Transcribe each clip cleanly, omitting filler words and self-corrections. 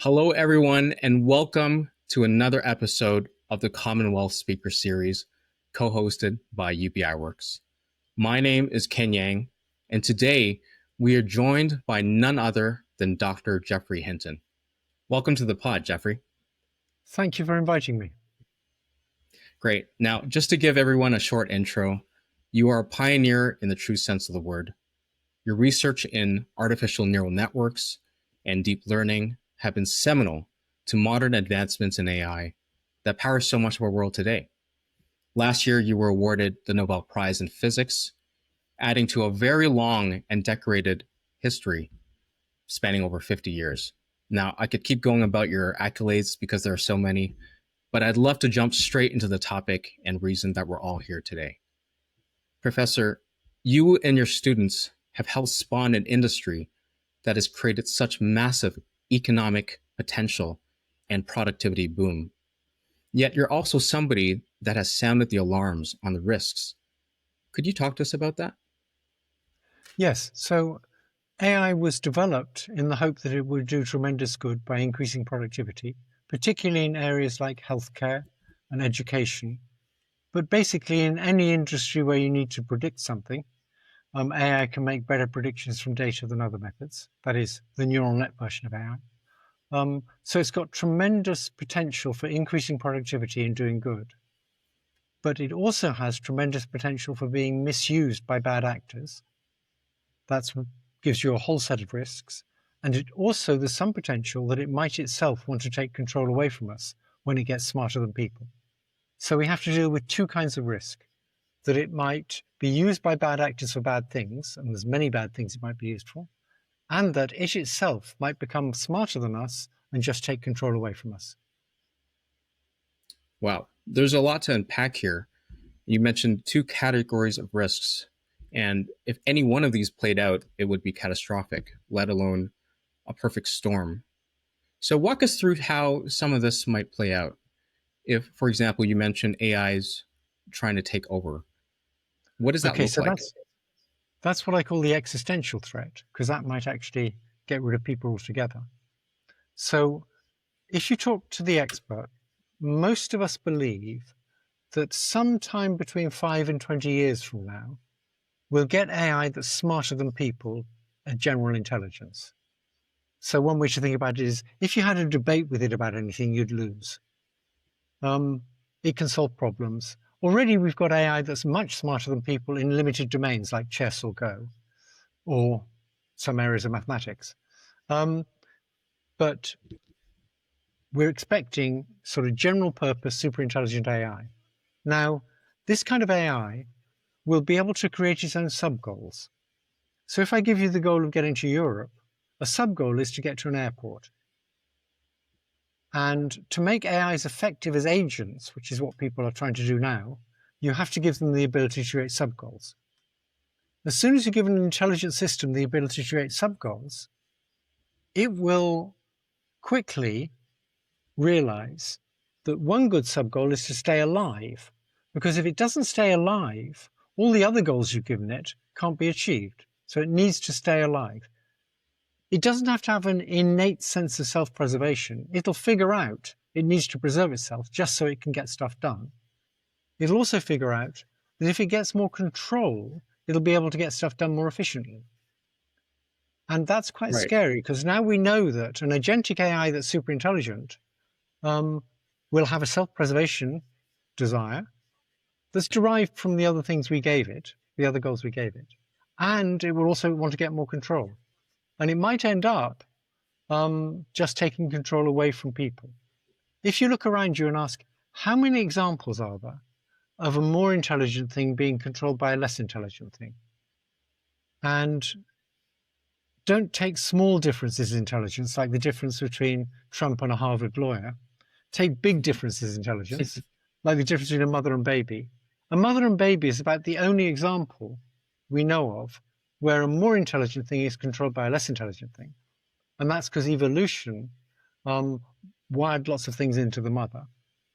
Hello, everyone, and welcome to another episode of the Commonwealth Speaker Series, co-hosted by UBI Works. My name is Ken Yang, and today we are joined by none other than Dr. Geoffrey Hinton. Welcome to the pod, Geoffrey. Thank you for inviting me. Great. Now, just to give everyone a short intro, you are a pioneer in the true sense of the word. Your research in artificial neural networks and deep learning have been seminal to modern advancements in AI that power so much of our world today. Last year, you were awarded the Nobel Prize in Physics, adding to a very long and decorated history spanning over 50 years. Now, I could keep going about your accolades because there are so many, but I'd love to jump straight into the topic and reason that we're all here today. Professor, you and your students have helped spawn an industry that has created such massive economic potential and productivity boom. Yet you're also somebody that has sounded the alarms on the risks. Could you talk to us about that? Yes, so AI was developed in the hope that it would do tremendous good by increasing productivity, particularly in areas like healthcare and education. But basically in any industry where you need to predict something, AI can make better predictions from data than other methods. That is the neural net version of AI. So it's got tremendous potential for increasing productivity and doing good. But it also has tremendous potential for being misused by bad actors. That gives you a whole set of risks. And it also, there's some potential that it might itself want to take control away from us when it gets smarter than people. So we have to deal with two kinds of risk: that it might be used by bad actors for bad things, and there's many bad things it might be used for, and that it itself might become smarter than us and just take control away from us. Wow, there's a lot to unpack here. You mentioned two categories of risks, and if any one of these played out, it would be catastrophic, let alone a perfect storm. So walk us through how some of this might play out. If, for example, you mentioned AI's trying to take over, what does that Okay, look so like? that's what I call the existential threat, because that might actually get rid of people altogether. So if you talk to the expert, most of us believe that sometime between 5 and 20 years from now, we'll get AI that's smarter than people at general intelligence. So one way to think about it is, if you had a debate with it about anything, you'd lose. It can solve problems. Already we've got AI that's much smarter than people in limited domains like chess or Go, or some areas of mathematics. But we're expecting sort of general purpose super intelligent AI. Now, this kind of AI will be able to create its own sub-goals. So if I give you the goal of getting to Europe, a sub-goal is to get to an airport. And to make AIs effective as agents, which is what people are trying to do now, you have to give them the ability to create sub-goals. As soon as you give an intelligent system the ability to create sub-goals, it will quickly realize that one good sub-goal is to stay alive. Because if it doesn't stay alive, all the other goals you've given it can't be achieved. So it needs to stay alive. It doesn't have to have an innate sense of self-preservation. It'll figure out it needs to preserve itself just so it can get stuff done. It'll also figure out that if it gets more control, it'll be able to get stuff done more efficiently. And that's quite scary, because now we know that an agentic AI that's super intelligent will have a self-preservation desire that's derived from the other things we gave it, the other goals we gave it. And it will also want to get more control. And it might end up just taking control away from people. If you look around you and ask, how many examples are there of a more intelligent thing being controlled by a less intelligent thing? And don't take small differences in intelligence, like the difference between Trump and a Harvard lawyer. Take big differences in intelligence, like the difference between a mother and baby. A mother and baby is about the only example we know of where a more intelligent thing is controlled by a less intelligent thing. And that's because evolution wired lots of things into the mother,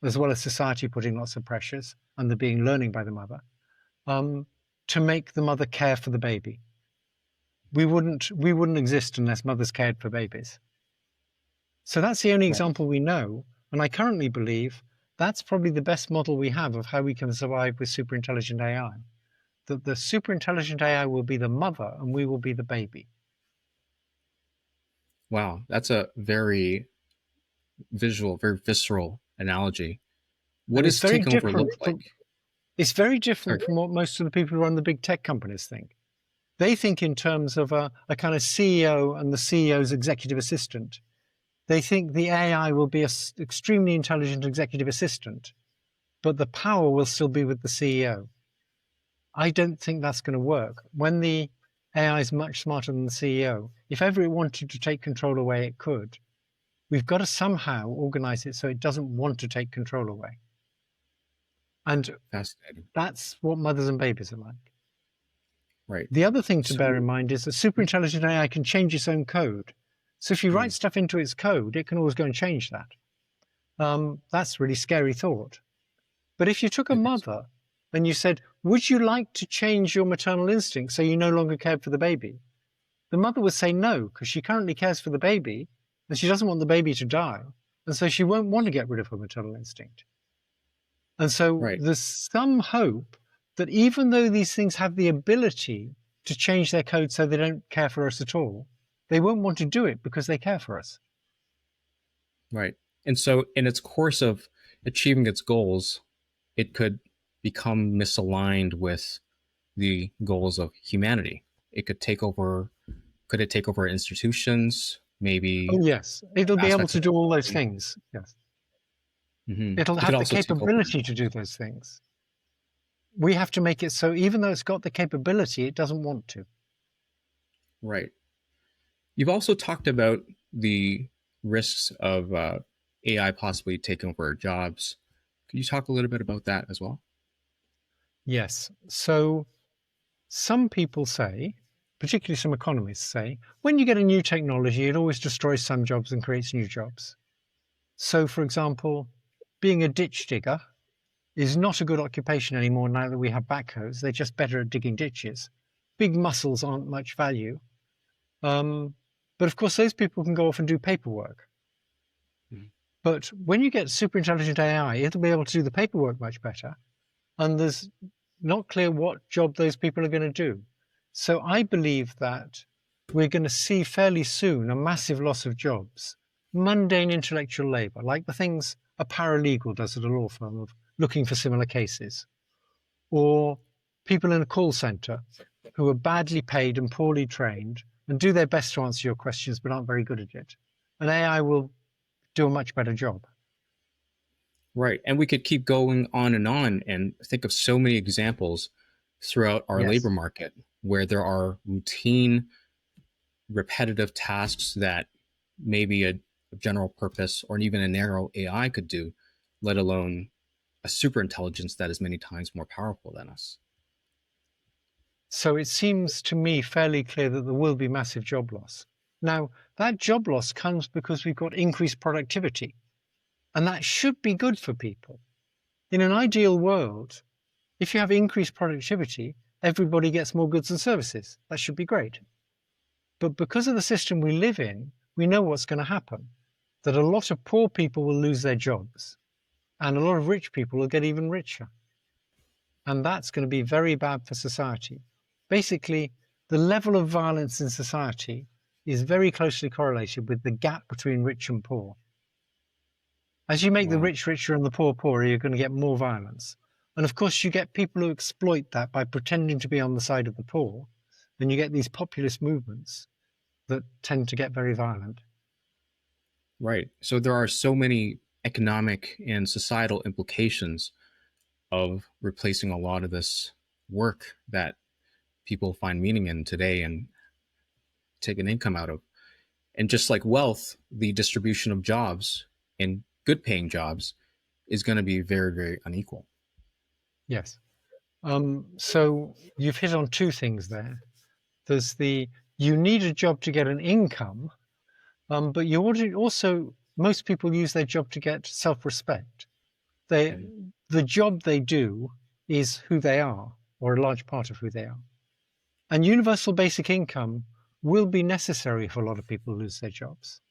as well as society putting lots of pressures and there being learning by the mother, to make the mother care for the baby. We wouldn't exist unless mothers cared for babies. So that's the only Right. example we know. And I currently believe that's probably the best model we have of how we can survive with superintelligent AI. That the superintelligent AI will be the mother and we will be the baby. Wow, that's a very visual, very visceral analogy. What And it's does very taking over different look like? from what most of the people who run the big tech companies think. They think in terms of a kind of CEO and the CEO's executive assistant. They think the AI will be an extremely intelligent executive assistant, but the power will still be with the CEO. I don't think that's going to work. When the AI is much smarter than the CEO, if ever it wanted to take control away, it could. We've got to somehow organize it so it doesn't want to take control away. And Fascinating. that's what mothers and babies are like. Right. The other thing to So, bear in mind is that superintelligent AI can change its own code. So if you write mm, stuff into its code, it can always go and change that. That's a really scary thought. But if you took a it is. mother and you said, would you like to change your maternal instinct so you no longer cared for the baby? The mother would say no, because she currently cares for the baby and she doesn't want the baby to die. And so she won't want to get rid of her maternal instinct. And so Right. there's some hope that even though these things have the ability to change their code so they don't care for us at all, they won't want to do it because they care for us. Right. And so, in its course of achieving its goals, it could become misaligned with the goals of humanity. It could take over. Could it take over institutions? Oh, Maybe yes, it'll be able aspects to of do all those technology. things. Yes, it'll It could have the also take over. capability to do those things. We have to make it so even though it's got the capability, it doesn't want to. Right. You've also talked about the risks of AI possibly taking over our jobs. Could you talk a little bit about that as well? Yes. So some people say, particularly some economists say, when you get a new technology, it always destroys some jobs and creates new jobs. So, for example, being a ditch digger is not a good occupation anymore now that we have backhoes. They're just better at digging ditches. Big muscles aren't much value. Um, but of course, those people can go off and do paperwork. Mhm. But when you get super intelligent AI, it'll be able to do the paperwork much better. And there's not clear what job those people are going to do. So I believe that we're going to see fairly soon a massive loss of jobs, mundane intellectual labor, like the things a paralegal does at a law firm of looking for similar cases, or people in a call center who are badly paid and poorly trained and do their best to answer your questions but aren't very good at it. And AI will do a much better job. Right. And we could keep going on and think of so many examples throughout our labor Yes. market where there are routine, repetitive tasks that maybe a general purpose or even a narrow AI could do, let alone a super intelligence that is many times more powerful than us. So it seems to me fairly clear that there will be massive job loss. Now, that job loss comes because we've got increased productivity, and that should be good for people. In an ideal world, if you have increased productivity, everybody gets more goods and services. That should be great. But because of the system we live in, we know what's going to happen, that a lot of poor people will lose their jobs, and a lot of rich people will get even richer. And that's going to be very bad for society. Basically, the level of violence in society is very closely correlated with the gap between rich and poor. As you make the Wow. rich richer and the poor poorer, you're going to get more violence. And of course, you get people who exploit that by pretending to be on the side of the poor. And you get these populist movements that tend to get very violent. Right. So there are so many economic and societal implications of replacing a lot of this work that people find meaning in today and take an income out of. And just like wealth, the distribution of jobs and good paying jobs is going to be very, very unequal. Yes. So you've hit on two things there. There's you need a job to get an income, but you also, most people use their job to get self-respect. They, Mhm. the job they do is who they are, or a large part of who they are. And universal basic income will be necessary for a lot of people who lose their jobs.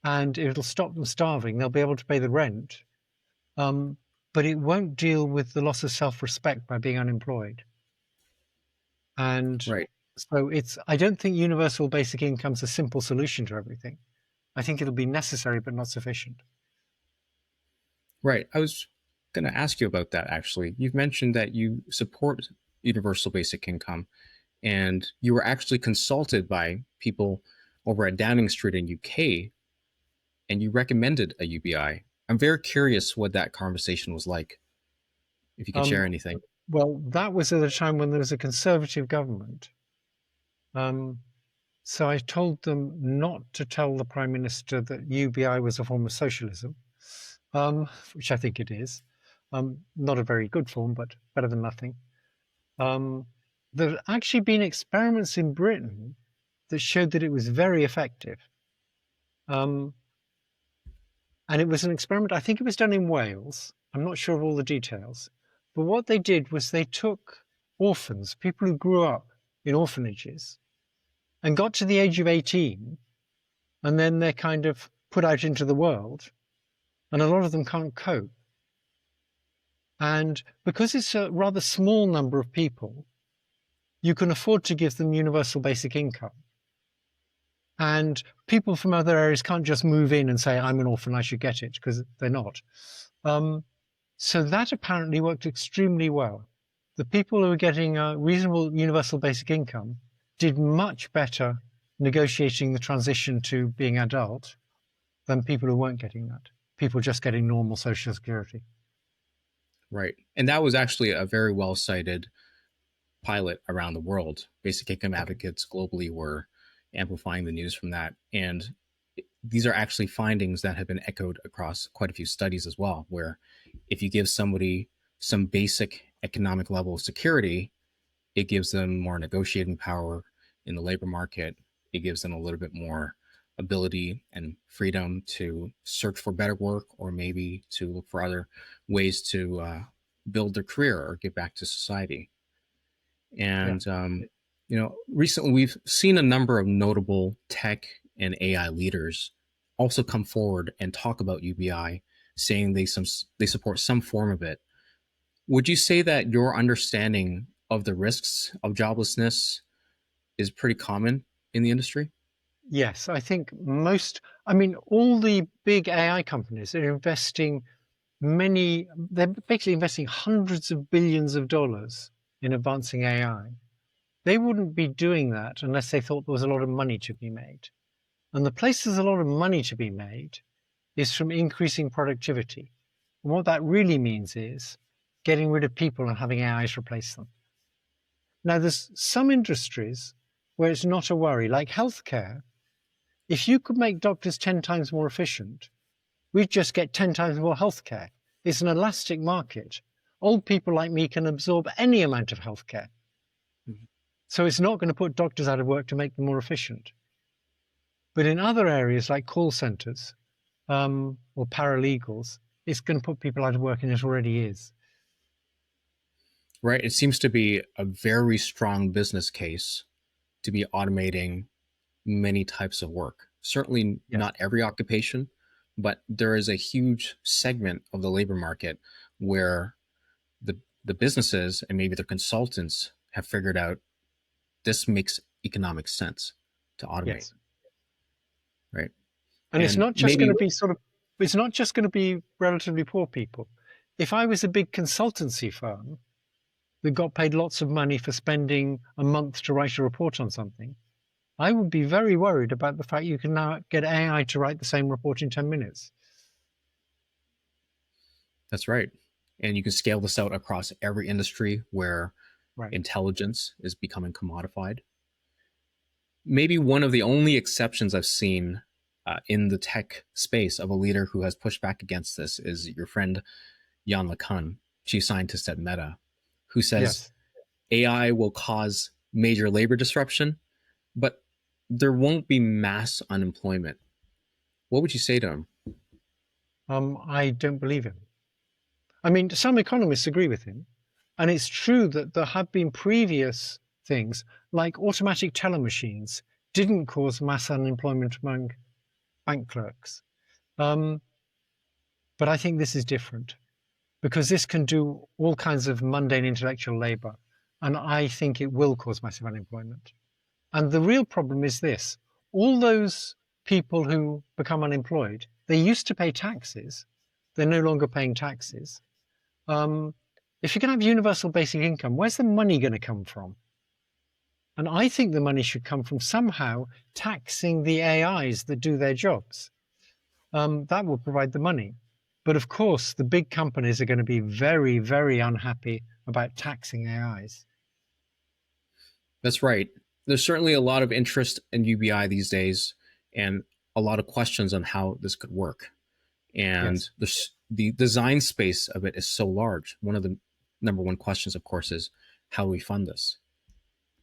and it'll stop them starving. They'll be able to pay the rent, but it won't deal with the loss of self-respect by being unemployed. And Right. so I don't think universal basic income's a simple solution to everything. I think it'll be necessary, but not sufficient. Right. I was going to ask you about that actually. You've mentioned that you support universal basic income, and you were actually consulted by people over at Downing Street in UK, and you recommended a UBI. I'm very curious what that conversation was like, if you can share Um, anything. well, that was at a time when there was a conservative government. Um, so I told them not to tell the Prime Minister that UBI was a form of socialism, which I think it is. Not a very good form, but better than nothing. There have actually been experiments in Britain that showed that it was very effective. And it was an experiment, I think it was done in Wales. I'm not sure of all the details. But what they did was they took orphans, people who grew up in orphanages, and got to the age of 18, and then they're kind of put out into the world, and a lot of them can't cope. And because it's a rather small number of people, you can afford to give them universal basic income. And people from other areas can't just move in and say, I'm an orphan, I should get it, because they're not. So that apparently worked extremely well. The people who were getting a reasonable universal basic income did much better negotiating the transition to being adult than people who weren't getting that. People just getting normal social security. Right. And that was actually a very well cited pilot around the world. Basic income Okay. advocates globally were amplifying the news from that. And these are actually findings that have been echoed across quite a few studies as well, where if you give somebody some basic economic level of security, it gives them more negotiating power in the labor market. It gives them a little bit more ability and freedom to search for better work, or maybe to look for other ways to build their career or give back to society. Yeah. And recently we've seen a number of notable tech and AI leaders also come forward and talk about UBI, saying they support some form of it. Would you say that your understanding of the risks of joblessness is pretty common in the industry? Yes, I think all the big AI companies are investing they're basically investing hundreds of billions of dollars in advancing AI. They wouldn't be doing that unless they thought there was a lot of money to be made. And the place there's a lot of money to be made is from increasing productivity. And what that really means is getting rid of people and having AIs replace them. Now, there's some industries where it's not a worry, like healthcare. If you could make doctors 10 times more efficient, we'd just get 10 times more healthcare. It's an elastic market. Old people like me can absorb any amount of healthcare. So it's not going to put doctors out of work to make them more efficient. But in other areas like call centers or paralegals, it's going to put people out of work, and it already is. Right. It seems to be a very strong business case to be automating many types of work. Certainly Yes. not every occupation, but there is a huge segment of the labor market where the businesses and maybe the consultants have figured out this makes economic sense to automate, Yes. right? And it's And not just going maybe to be it's not just going to be relatively poor people. If I was a big consultancy firm that got paid lots of money for spending a month to write a report on something, I would be very worried about the fact you can now get AI to write the same report in 10 minutes. that's right. And you can scale this out across every industry where Right. intelligence is becoming commodified. Maybe one of the only exceptions I've seen in the tech space of a leader who has pushed back against this is your friend Jan LeCun, chief scientist at Meta, who says Yes. AI will cause major labor disruption, but there won't be mass unemployment. What would you say to him? I don't believe him. I mean, some economists agree with him. And it's true that there have been previous things like automatic teller machines didn't cause mass unemployment among bank clerks. But I think this is different because this can do all kinds of mundane intellectual labor. And I think it will cause massive unemployment. And the real problem is this. All those people who become unemployed, they used to pay taxes. They're no longer paying taxes. If you're going to have universal basic income, where's the money going to come from? And I think the money should come from somehow taxing the AIs that do their jobs. That will provide the money. But of course, the big companies are going to be very, very unhappy about taxing AIs. That's right. There's certainly a lot of interest in UBI these days and a lot of questions on how this could work. And yes, the design space of it is so large. One of the number one questions, of course, is how we fund this.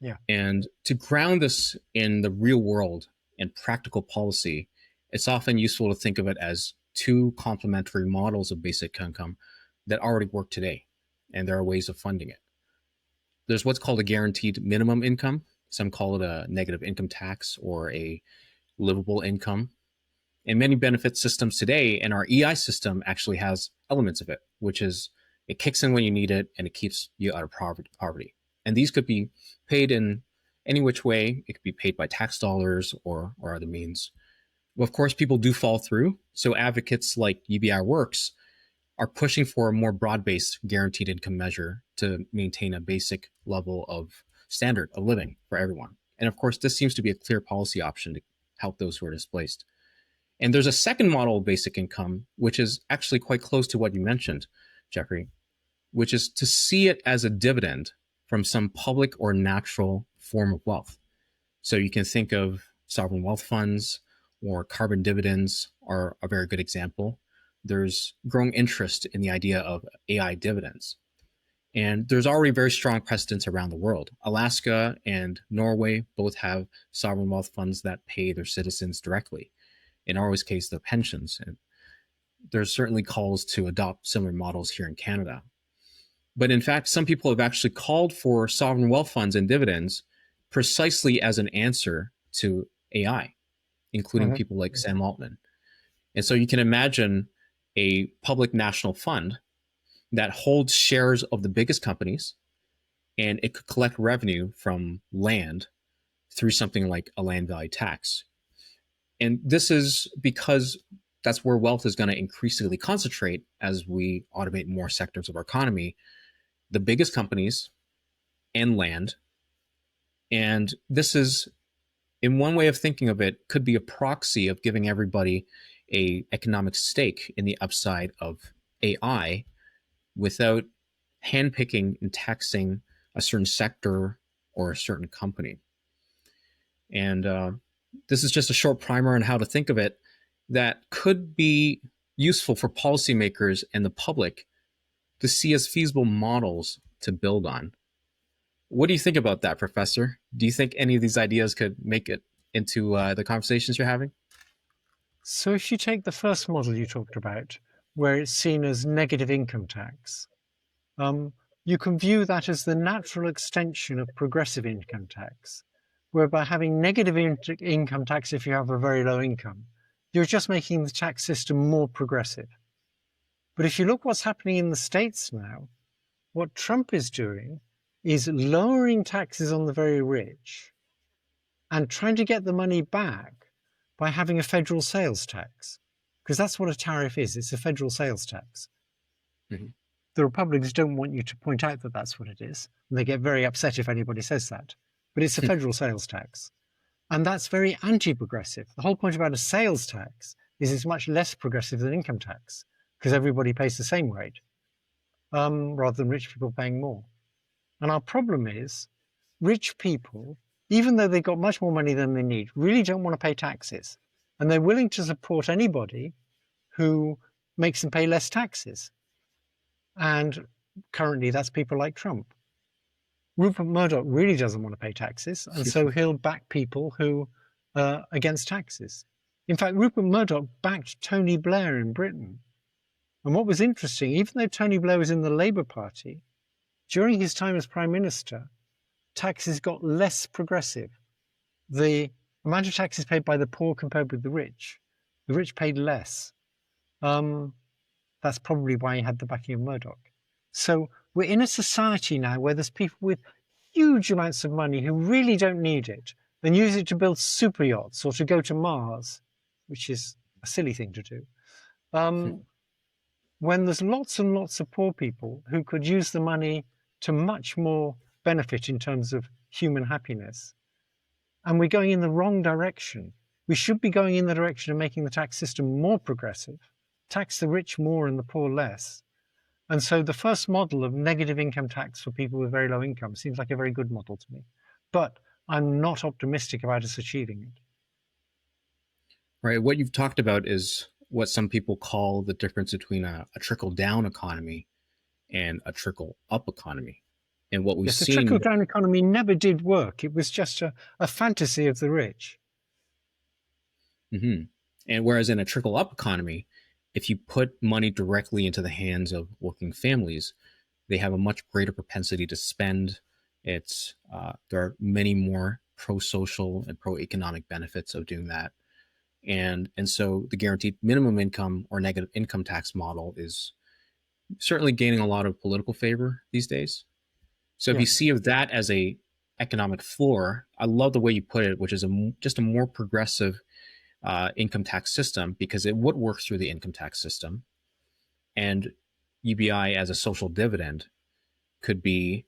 Yeah. And to ground this in the real world and practical policy, it's often useful to think of it as two complementary models of basic income that already work today. And there are ways of funding it. There's what's called a guaranteed minimum income. Some call it a negative income tax or a livable income. And many benefit systems today, and our EI system actually has elements of it, which is it kicks in when you need it and it keeps you out of poverty. And these could be paid in any which way. It could be paid by tax dollars or other means. Well, of course, people do fall through. So advocates like UBI Works are pushing for a more broad-based guaranteed income measure to maintain a basic level of standard of living for everyone. And of course, this seems to be a clear policy option to help those who are displaced. And there's a second model of basic income, which is actually quite close to what you mentioned, Geoffrey, which is to see it as a dividend from some public or natural form of wealth. So you can think of sovereign wealth funds or carbon dividends are a very good example. There's growing interest in the idea of AI dividends. And there's already very strong precedents around the world. Alaska and Norway both have sovereign wealth funds that pay their citizens directly. In Norway's case, the pensions. And there's certainly calls to adopt similar models here in Canada. But in fact, some people have actually called for sovereign wealth funds and dividends precisely as an answer to AI, including people like Sam Altman. And so you can imagine a public national fund that holds shares of the biggest companies, and it could collect revenue from land through something like a land value tax. And this is because that's where wealth is going to increasingly concentrate as we automate more sectors of our economy, the biggest companies and land. And this is, in one way of thinking of it, could be a proxy of giving everybody an economic stake in the upside of AI without handpicking and taxing a certain sector or a certain company. And this is just a short primer on how to think of it that could be useful for policymakers and the public to see as feasible models to build on. What do you think about that, Professor? Do you think any of these ideas could make it into the conversations you're having? So if you take the first model you talked about, where it's seen as negative income tax, you can view that as the natural extension of progressive income tax, whereby having negative income tax if you have a very low income, you're just making the tax system more progressive. But if you look what's happening in the States now, what Trump is doing is lowering taxes on the very rich and trying to get the money back by having a federal sales tax, because that's what a tariff is. It's a federal sales tax. Mm-hmm. The Republicans don't want you to point out that that's what it is, and they get very upset if anybody says that. But it's a federal sales tax, and that's very anti-progressive. The whole point about a sales tax is it's much less progressive than income tax, because everybody pays the same rate, rather than rich people paying more. And our problem is rich people, even though they've got much more money than they need, really don't want to pay taxes. And they're willing to support anybody who makes them pay less taxes. And currently that's people like Trump. Rupert Murdoch really doesn't want to pay taxes, and so he'll back people who are against taxes. In fact, Rupert Murdoch backed Tony Blair in Britain. And what was interesting, even though Tony Blair was in the Labour Party, during his time as Prime Minister, taxes got less progressive. The amount of taxes paid by the poor compared with the rich The rich paid less. That's probably why he had the backing of Murdoch. So we're in a society now where there's people with huge amounts of money who really don't need it and use it to build super yachts or to go to Mars, which is a silly thing to do. When there's lots and lots of poor people who could use the money to much more benefit in terms of human happiness. And we're going in the wrong direction. We should be going in the direction of making the tax system more progressive, tax the rich more and the poor less. And so the first model of negative income tax for people with very low income seems like a very good model to me. But I'm not optimistic about us achieving it. Right. What you've talked about is what some people call the difference between a trickle-down economy and a trickle-up economy. And what we've The seen... trickle-down economy never did work. It was just a fantasy of the rich. Mm-hmm. And whereas in a trickle-up economy, if you put money directly into the hands of working families, they have a much greater propensity to spend. There are many more pro-social and pro-economic benefits of doing that. And so the guaranteed minimum income or negative income tax model is certainly gaining a lot of political favor these days. So if you see of that as a economic floor, I love the way you put it, which is just a more progressive income tax system, because it would work through the income tax system. And UBI as a social dividend could be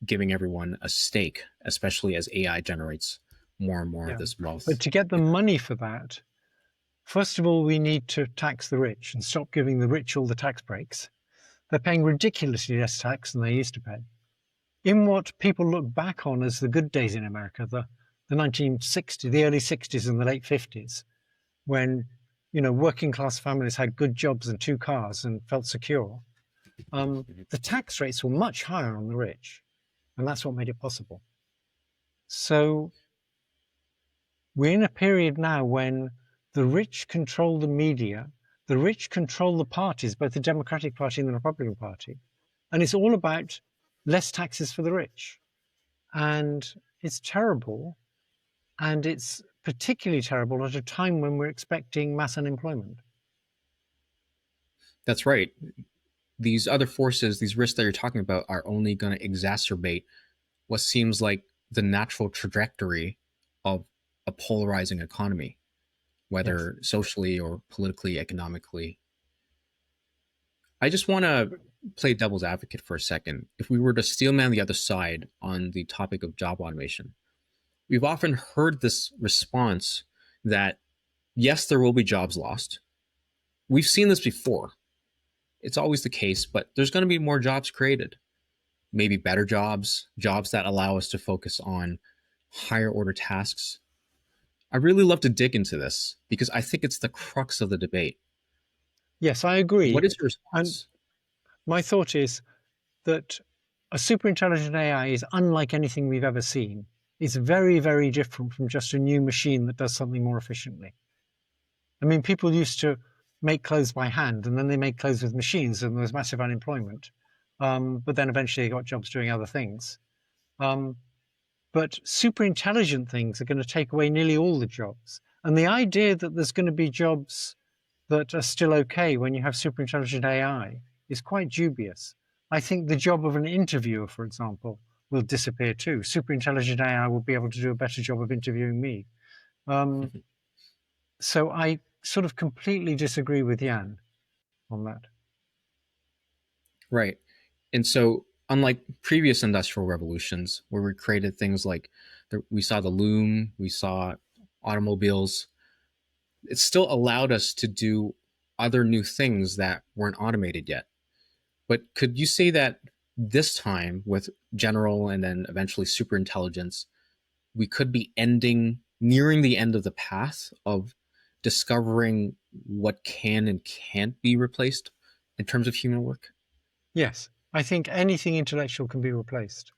giving everyone a stake, especially as AI generates more and more of this wealth. But to get the money for that, first of all, we need to tax the rich and stop giving the rich all the tax breaks. They're paying ridiculously less tax than they used to pay. In what people look back on as the good days in America, the 1960s, the early 60s and the late 50s, when working class families had good jobs and 2 cars and felt secure, the tax rates were much higher on the rich, and that's what made it possible. So we're in a period now when the rich control the media, the rich control the parties, both the Democratic Party and the Republican Party, and it's all about less taxes for the rich. And it's terrible, and it's particularly terrible at a time when we're expecting mass unemployment. That's right. These other forces, these risks that you're talking about, are only going to exacerbate what seems like the natural trajectory of a polarizing economy, whether socially or politically, economically. I just want to play devil's advocate for a second. If we were to steelman the other side on the topic of job automation, we've often heard this response that, yes, there will be jobs lost. We've seen this before. It's always the case, but there's going to be more jobs created. Maybe better jobs, jobs that allow us to focus on higher order tasks. I really love to dig into this because I think it's the crux of the debate. Yes, I agree. What is your response? And my thought is that a superintelligent AI is unlike anything we've ever seen. It's very, very different from just a new machine that does something more efficiently. I mean, people used to make clothes by hand, and then they made clothes with machines, and there was massive unemployment. But then eventually they got jobs doing other things. But super intelligent things are going to take away nearly all the jobs. And the idea that there's going to be jobs that are still okay when you have super intelligent AI is quite dubious. I think the job of an interviewer, for example, will disappear too. Super intelligent AI will be able to do a better job of interviewing me. So I sort of completely disagree with Jan on that. Right. And so, unlike previous industrial revolutions, where we created things like we saw the loom, we saw automobiles, it still allowed us to do other new things that weren't automated yet. But could you say that this time, with general and then eventually super intelligence, we could be nearing the end of the path of discovering what can and can't be replaced in terms of human work? Yes, I think anything intellectual can be replaced.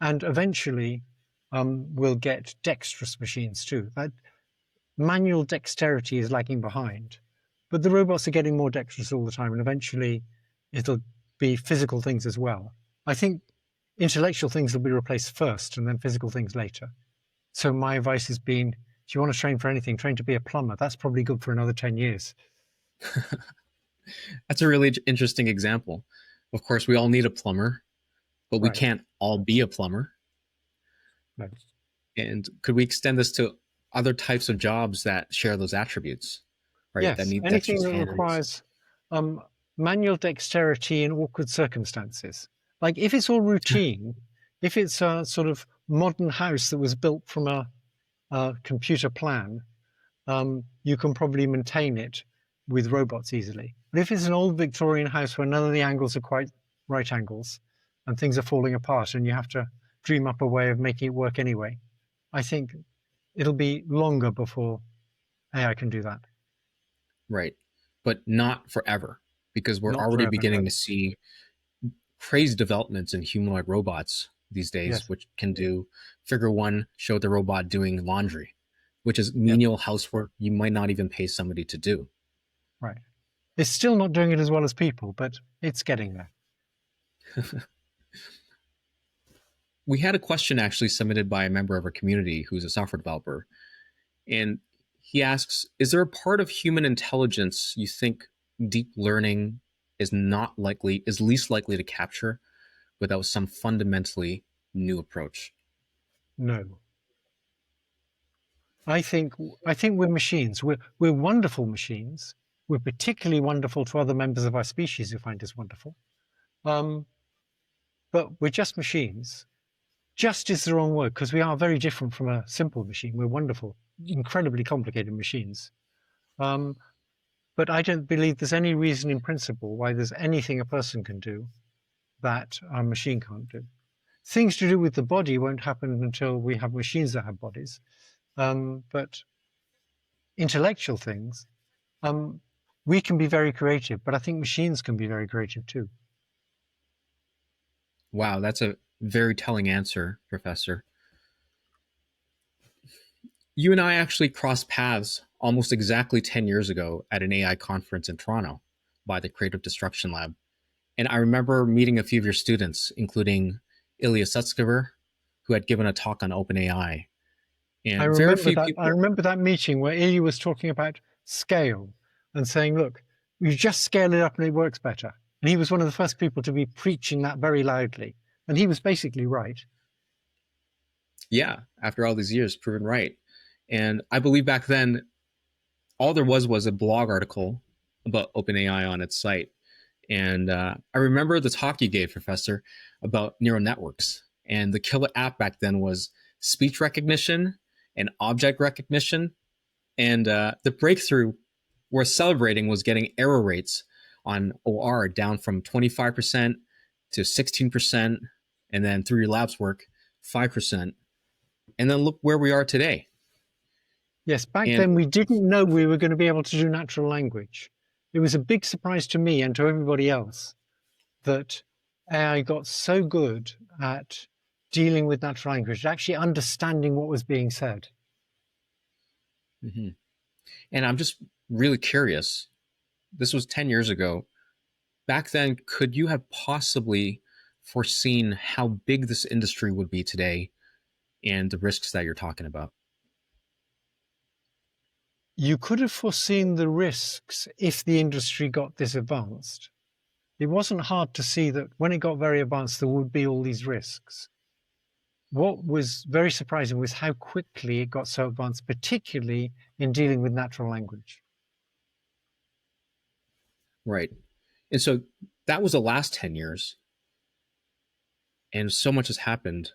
And eventually we'll get dexterous machines too. That manual dexterity is lagging behind. But the robots are getting more dexterous all the time, and eventually it'll be physical things as well. I think intellectual things will be replaced first and then physical things later. So my advice has been, If you want to train for anything, train to be a plumber. That's probably good for another 10 years. That's a really interesting example. Of course, we all need a plumber, but we Right. can't all be a plumber. No. And could we extend this to other types of jobs that share those attributes, right? That Yes, need anything dexterous that hands. requires manual dexterity in awkward circumstances. Like if it's all routine, if it's a sort of modern house that was built from a computer plan, you can probably maintain it with robots easily. But if it's an old Victorian house where none of the angles are quite right angles and things are falling apart and you have to dream up a way of making it work anyway, I think it'll be longer before AI can do that. Right. But not forever, because we're Not already forever, beginning no. to see crazy developments in humanoid robots these days, Yes, which can do figure one, show the robot doing laundry, which is yeah, menial housework you might not even pay somebody to do. right. It's still not doing it as well as people, but it's getting there. We had a question actually submitted by a member of our community who's a software developer. And he asks, is there a part of human intelligence you think deep learning is least likely to capture without some fundamentally new approach? No. I think we're machines. We're wonderful machines. We're particularly wonderful to other members of our species who find us wonderful. Um, but we're just machines. Just is the wrong word because we are very different from a simple machine. We're wonderful, incredibly complicated machines. Um, but I don't believe there's any reason in principle why there's anything a person can do that a machine can't do. Things to do with the body won't happen until we have machines that have bodies. But intellectual things, um, we can be very creative, but I think machines can be very creative too. Wow, that's a very telling answer, Professor. You and I actually crossed paths almost exactly 10 years ago at an AI conference in Toronto by the Creative Destruction Lab. And I remember meeting a few of your students, including Ilya Sutskever, who had given a talk on OpenAI. I And very remember few that. I people, remember that meeting where Ilya was talking about scale and saying, "Look, you just scale it up and it works better." And he was one of the first people to be preaching that very loudly. And he was basically right. yeah, after all these years, proven right. And I believe back then, all there was a blog article about OpenAI on its site. And I remember the talk you gave, Professor, about neural networks. And the killer app back then was speech recognition and object recognition. And the breakthrough we're celebrating was getting error rates on OR down from 25% to 16%. And then through your lab's work, 5%. And then look where we are today. Yes, back And then we didn't know we were going to be able to do natural language. It was a big surprise to me and to everybody else that AI got so good at dealing with natural language, actually understanding what was being said. mhm. And I'm just really curious. This was 10 years ago. Back then, could you have possibly foreseen how big this industry would be today and the risks that you're talking about? You could have foreseen the risks if the industry got this advanced. It wasn't hard to see that when it got very advanced, there would be all these risks. What was very surprising was how quickly it got so advanced, particularly in dealing with natural language. Right. And so that was the last 10 years, and so much has happened.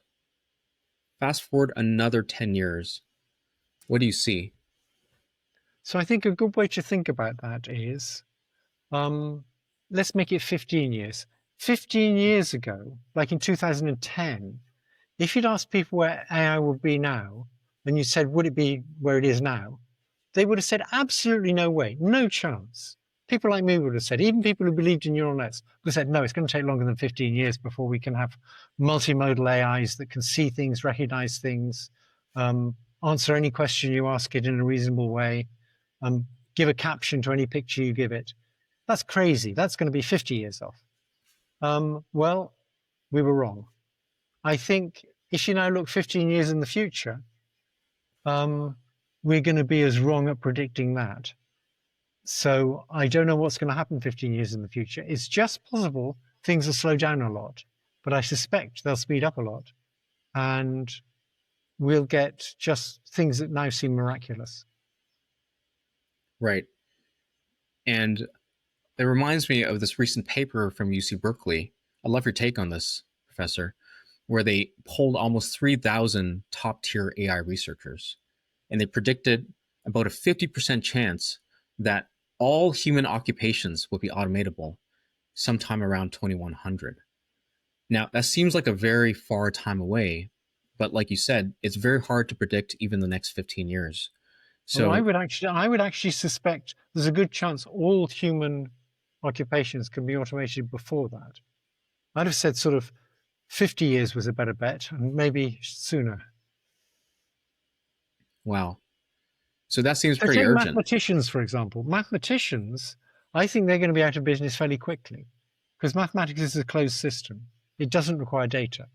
Fast forward another 10 years. What do you see? So I think a good way to think about that is, let's make it 15 years. 15 years ago, like in 2010, if you'd asked people where AI would be now, and you said, would it be where it is now? They would have said, absolutely no way, no chance. People like me would have said, even people who believed in neural nets would have said, no, it's going to take longer than 15 years before we can have multimodal AIs that can see things, recognize things, answer any question you ask it in a reasonable way, give a caption to any picture you give it. That's crazy. That's going to be 50 years off. Well, we were wrong. I think if you now look 15 years in the future, we're going to be as wrong at predicting that. So I don't know what's going to happen 15 years in the future. It's just possible things will slow down a lot, but I suspect they'll speed up a lot. And we'll get just things that now seem miraculous. Right. And it reminds me of this recent paper from UC Berkeley. I love your take on this, Professor, where they polled almost 3,000 top tier AI researchers. And they predicted about a 50% chance that all human occupations will be automatable sometime around 2100. Now, that seems like a very far time away, but like you said, it's very hard to predict even the next 15 years. Well, So, I would actually suspect there's a good chance all human occupations can be automated before that. I'd have said sort of 50 years was a better bet, and maybe sooner. wow. So that seems So pretty take urgent. mathematicians, for example. Mathematicians, I think they're going to be out of business fairly quickly because mathematics is a closed system. It doesn't require data.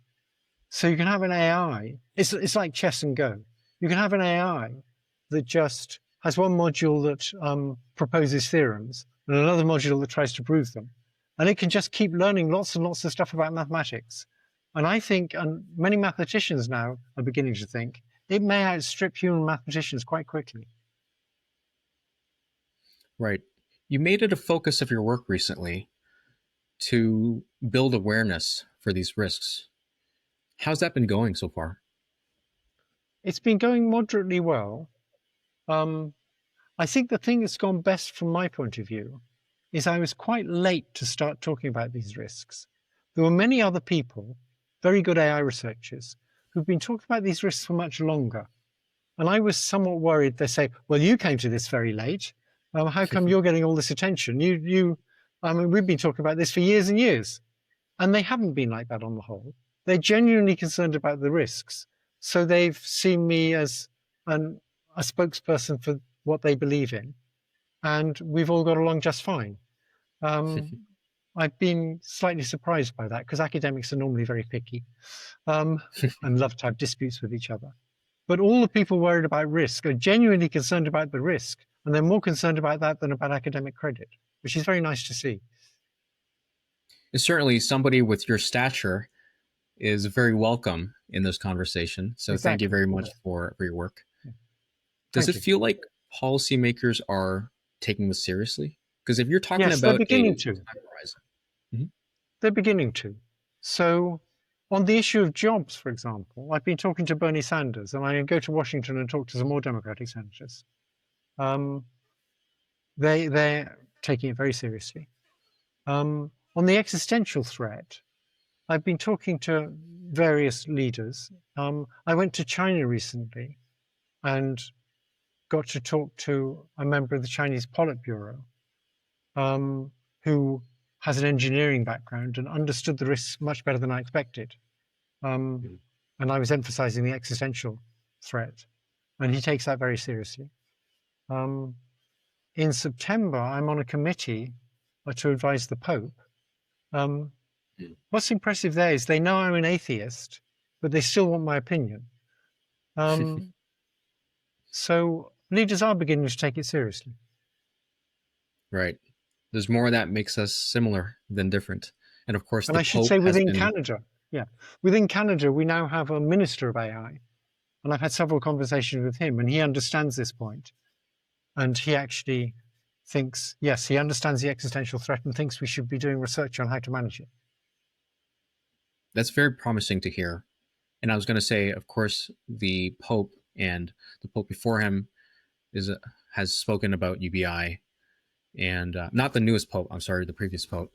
So you can have an AI, it's like chess and Go. You can have an AI that just has one module that proposes theorems and another module that tries to prove them. And it can just keep learning lots and lots of stuff about mathematics. And I think, and many mathematicians now are beginning to think, it may outstrip human mathematicians quite quickly. Right. You made it a focus of your work recently to build awareness for these risks. How's that been going so far? It's been going moderately well. Um, I think the thing that's gone best from my point of view is I was quite late to start talking about these risks. There were many other people, very good AI researchers, who've been talking about these risks for much longer. And I was somewhat worried. They say, well, you came to this very late. How come you're getting all this attention? I mean, we've been talking about this for years and years. And they haven't been like that on the whole. They're genuinely concerned about the risks. So they've seen me as a spokesperson for what they believe in. And we've all got along just fine. I've been slightly surprised by that because academics are normally very picky and love to have disputes with each other. But all the people worried about risk are genuinely concerned about the risk, and they're more concerned about that than about academic credit, which is very nice to see. And certainly, somebody with your stature is very welcome in this conversation. So thank you Exactly. very much for your work. Does Thank it you. feel like policymakers are taking this seriously? Because if you're talking Yes, they're about a beginning to. time horizon. Mhm. They're beginning to. So, on the issue of jobs, for example, I've been talking to Bernie Sanders, and I go to Washington and talk to some more Democratic senators. Um, they're taking it very seriously. On the existential threat, I've been talking to various leaders. I went to China recently and got to talk to a member of the Chinese Politburo who has an engineering background and understood the risks much better than I expected. And I was emphasizing the existential threat, and he takes that very seriously. In September, I'm on a committee to advise the Pope. What's impressive there is they know I'm an atheist, but they still want my opinion. So leaders are beginning to take it seriously. Right. There's more that makes us similar than different. And of course, And the I should Pope say has within been. Canada, within Canada, we now have a minister of AI. And I've had several conversations with him, and he understands this point. And he actually thinks, yes, he understands the existential threat and thinks we should be doing research on how to manage it. That's very promising to hear. And I was going to say, of course, the Pope and the Pope before him has spoken about UBI, and not the newest Pope. I'm sorry, the previous Pope.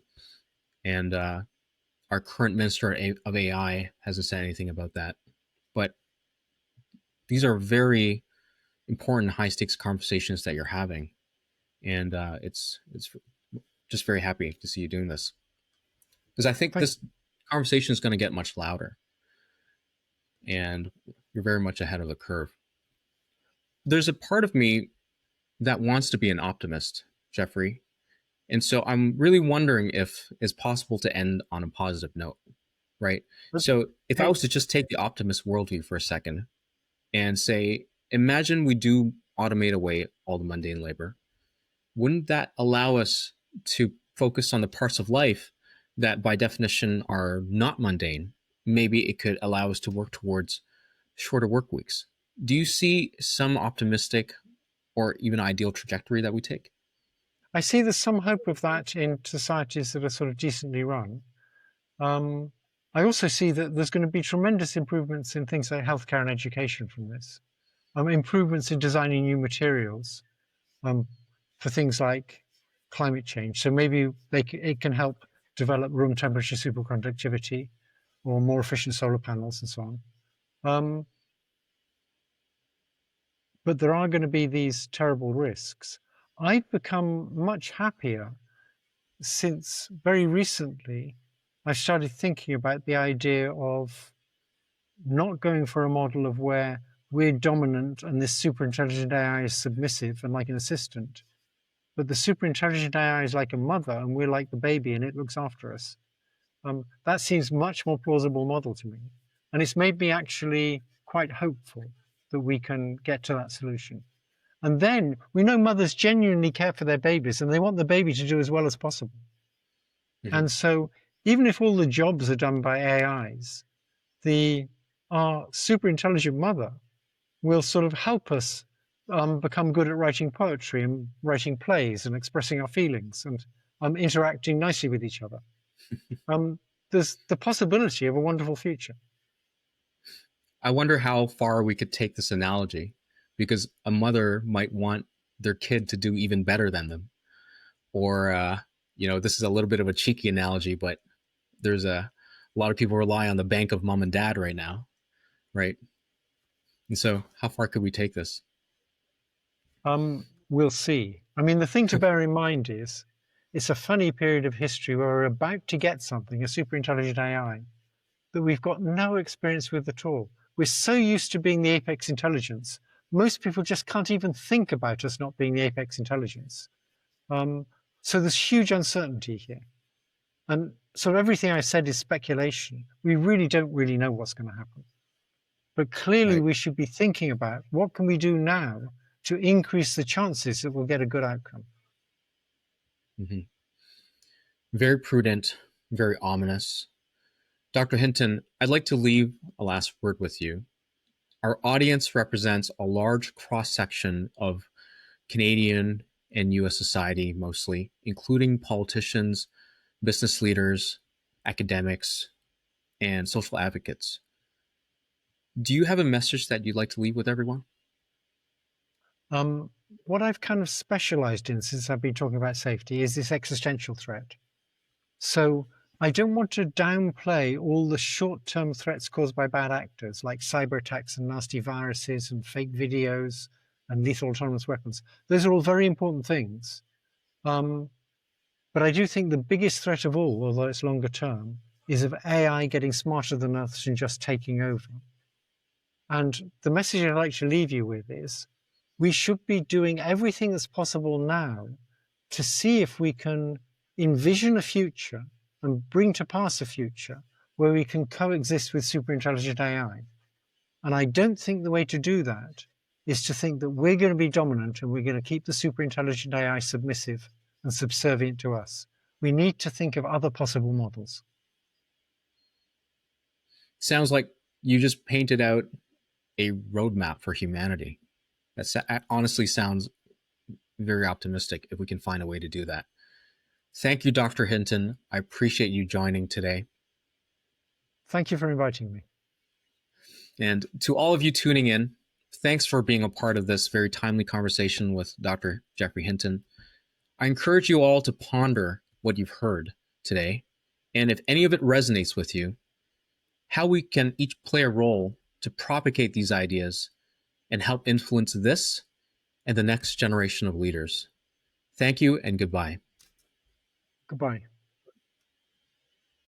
And our current Minister of AI hasn't said anything about that. But these are very important, high stakes conversations that you're having, and it's just very happy to see you doing this because I think Thank this conversation is going to get much louder, and you're very much ahead of the curve. There's a part of me that wants to be an optimist, Geoffrey, and so I'm really wondering if it's possible to end on a positive note, right? So if I you. was to just take the optimist worldview for a second and say, imagine we do automate away all the mundane labor, wouldn't that allow us to focus on the parts of life that by definition are not mundane? Maybe it could allow us to work towards shorter work weeks. Do you see some optimistic or even ideal trajectory that we take? I see there's some hope of that in societies that are sort of decently run. I also see that there's going to be tremendous improvements in things like healthcare and education from this. Improvements in designing new materials for things like climate change. So maybe it can help develop room temperature superconductivity or more efficient solar panels and so on. But there are going to be these terrible risks. I've become much happier since very recently I started thinking about the idea of not going for a model of where we're dominant and this super intelligent AI is submissive and like an assistant, but the super intelligent AI is like a mother and we're like the baby and it looks after us. That seems much more plausible model to me. And it's made me actually quite hopeful that we can get to that solution. And then we know mothers genuinely care for their babies and they want the baby to do as well as possible. Mm-hmm. And so even if all the jobs are done by AIs, our super intelligent mother will sort of help us become good at writing poetry and writing plays and expressing our feelings and interacting nicely with each other. There's the possibility of a wonderful future. I wonder how far we could take this analogy, because a mother might want their kid to do even better than them. Or, this is a little bit of a cheeky analogy, but there's a lot of people rely on the bank of mom and dad right now, right? And so how far could we take this? We'll see. I mean, the thing to bear in mind is it's a funny period of history where we're about to get something, a super intelligent AI, that we've got no experience with at all. We're so used to being the apex intelligence. Most people just can't even think about us not being the apex intelligence. So there's huge uncertainty here. And so everything I said is speculation. We really don't really know what's going to happen. But clearly we should be thinking about what can we do now to increase the chances that we'll get a good outcome. Mm-hmm. Very prudent, very ominous. Dr. Hinton, I'd like to leave a last word with you. Our audience represents a large cross-section of Canadian and US society mostly, including politicians, business leaders, academics, and social advocates. Do you have a message that you'd like to leave with everyone? What I've kind of specialized in since I've been talking about safety is this existential threat. So I don't want to downplay all the short-term threats caused by bad actors like cyber attacks and nasty viruses and fake videos and lethal autonomous weapons. Those are all very important things. But I do think the biggest threat of all, although it's longer term, is of AI getting smarter than us and just taking over. And the message I'd like to leave you with is we should be doing everything that's possible now to see if we can envision a future and bring to pass a future where we can coexist with superintelligent AI. And I don't think the way to do that is to think that we're going to be dominant and we're going to keep the superintelligent AI submissive and subservient to us. We need to think of other possible models. Sounds like you just painted out a roadmap for humanity. That honestly sounds very optimistic if we can find a way to do that. Thank you, Dr. Hinton. I appreciate you joining today. Thank you for inviting me. And to all of you tuning in, thanks for being a part of this very timely conversation with Dr. Geoffrey Hinton. I encourage you all to ponder what you've heard today, and if any of it resonates with you, how we can each play a role to propagate these ideas and help influence this and the next generation of leaders. Thank you and goodbye. Goodbye.